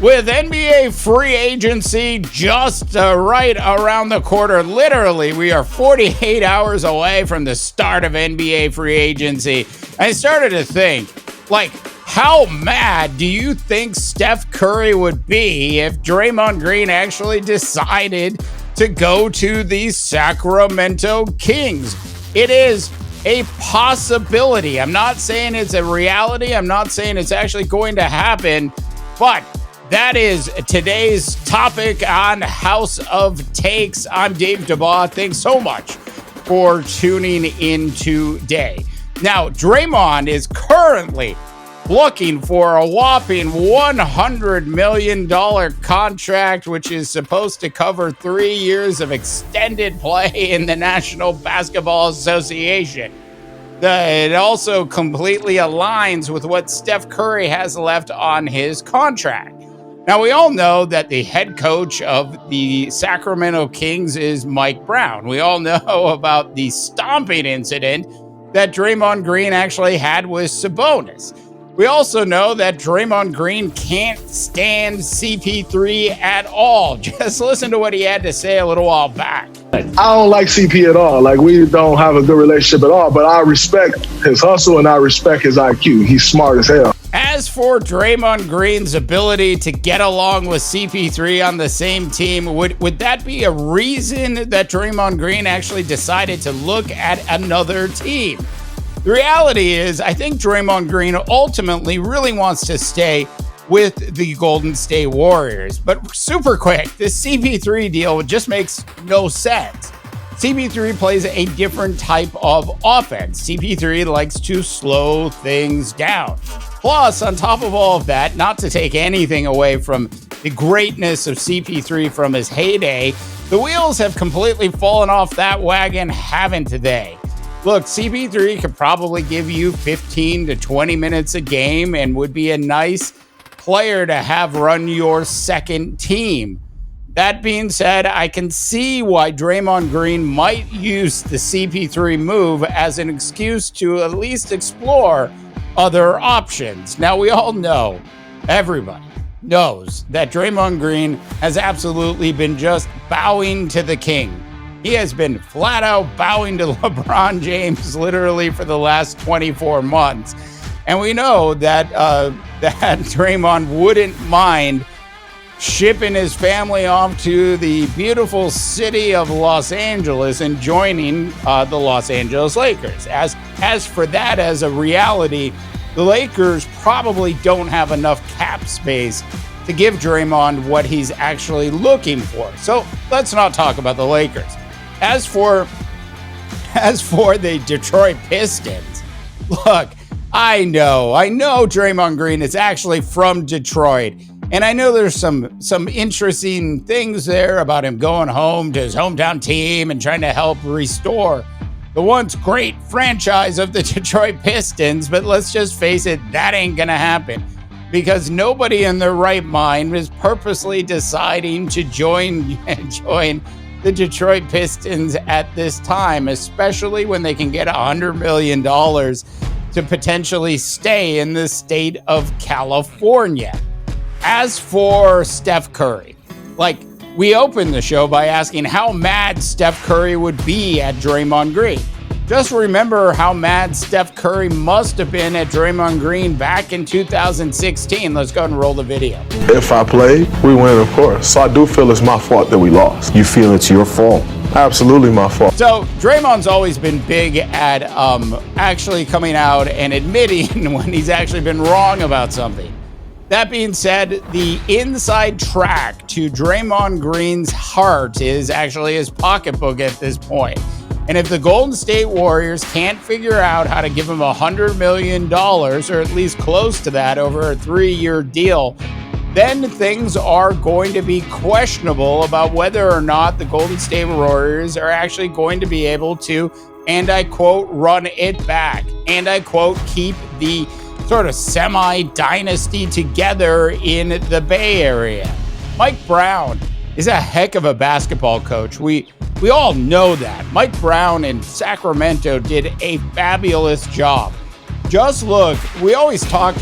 With NBA free agency just right around the corner, literally, we are 48 hours away from the start of NBA free agency. I started to think, how mad do you think Steph Curry would be if Draymond Green actually decided to go to the Sacramento Kings? It is a possibility. I'm not saying it's a reality. I'm not saying it's actually going to happen, but that is today's topic on House of Takes. I'm Dave DeBaugh. Thanks so much for tuning in today. Now, Draymond is currently looking for a whopping $100 million contract, which is supposed to cover 3 years of extended play in the National Basketball Association. It also completely aligns with what Steph Curry has left on his contract. Now, we all know that the head coach of the Sacramento Kings is Mike Brown. We all know about the stomping incident that Draymond Green actually had with Sabonis. We also know that Draymond Green can't stand CP3 at all. Just listen to what he had to say a little while back. I don't like CP at all. We don't have a good relationship at all, but I respect his hustle and I respect his IQ. He's smart as hell. As for Draymond Green's ability to get along with CP3 on the same team, would that be a reason that Draymond Green actually decided to look at another team? The reality is, I think Draymond Green ultimately really wants to stay with the Golden State Warriors. But super quick, this CP3 deal just makes no sense. CP3 plays a different type of offense. CP3 likes to slow things down. Plus, on top of all of that, not to take anything away from the greatness of CP3 from his heyday, the wheels have completely fallen off that wagon, haven't they? Look, CP3 could probably give you 15 to 20 minutes a game and would be a nice player to have run your second team. That being said, I can see why Draymond Green might use the CP3 move as an excuse to at least explore other options. Now, we all know, everybody knows that Draymond Green has absolutely been just bowing to the king. He has been flat out bowing to LeBron James literally for the last 24 months. And we know that that Draymond wouldn't mind shipping his family off to the beautiful city of Los Angeles and joining the Los Angeles Lakers. As for that as a reality, the Lakers probably don't have enough cap space to give Draymond what he's actually looking for. So let's not talk about the Lakers. As for the Detroit Pistons, look, I know Draymond Green is actually from Detroit. And I know there's some interesting things there about him going home to his hometown team and trying to help restore the once great franchise of the Detroit Pistons. But let's just face it, that ain't going to happen because nobody in their right mind is purposely deciding to join the Detroit Pistons at this time, especially when they can get $100 million to potentially stay in the state of California. As for Steph Curry, we opened the show by asking how mad Steph Curry would be at Draymond Green. Just remember how mad Steph Curry must have been at Draymond Green back in 2016. Let's go ahead and roll the video. If I play, we win, of course. So I do feel it's my fault that we lost. You feel it's your fault? Absolutely my fault. So Draymond's always been big at actually coming out and admitting when he's actually been wrong about something. That being said, the inside track to Draymond Green's heart is actually his pocketbook at this point. And if the Golden State Warriors can't figure out how to give him $100 million, or at least close to that over a 3-year deal, then things are going to be questionable about whether or not the Golden State Warriors are actually going to be able to, and I quote, run it back, and I quote, keep the sort of semi-dynasty together in the Bay Area. Mike Brown is a heck of a basketball coach. We all know that. Mike Brown in Sacramento did a fabulous job. Just look, we always talk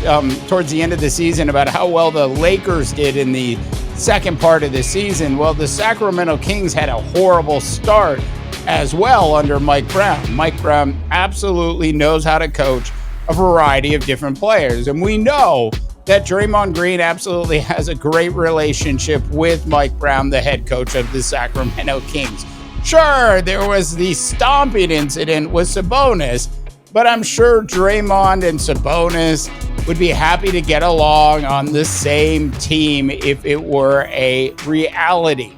towards the end of the season about how well the Lakers did in the second part of the season. Well, the Sacramento Kings had a horrible start as well under Mike Brown. Mike Brown absolutely knows how to coach a variety of different players. And we know that Draymond Green absolutely has a great relationship with Mike Brown, the head coach of the Sacramento Kings. Sure, there was the stomping incident with Sabonis, but I'm sure Draymond and Sabonis would be happy to get along on the same team if it were a reality.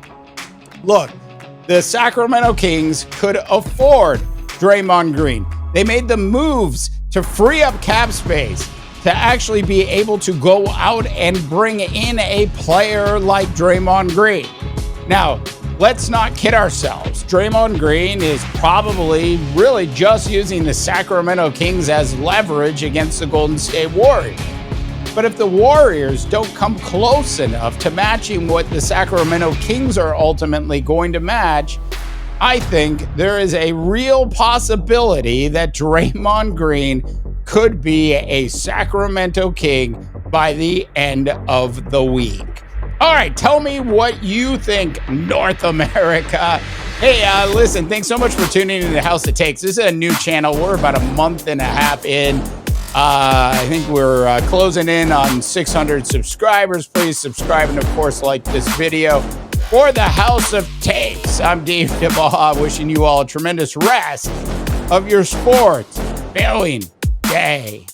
Look, the Sacramento Kings could afford Draymond Green. They made the moves to free up cap space to actually be able to go out and bring in a player like Draymond Green. Now, let's not kid ourselves. Draymond Green is probably really just using the Sacramento Kings as leverage against the Golden State Warriors. But if the Warriors don't come close enough to matching what the Sacramento Kings are ultimately going to match, I think there is a real possibility that Draymond Green could be a Sacramento King by the end of the week. All right, tell me what you think, North America. Hey, listen, thanks so much for tuning in to House of Takes. This is a new channel. We're about a month and a half in. I think we're closing in on 600 subscribers. Please subscribe and, of course, like this video. For the House of Takes, I'm Dave DeBaha, wishing you all a tremendous rest of your sports viewing day.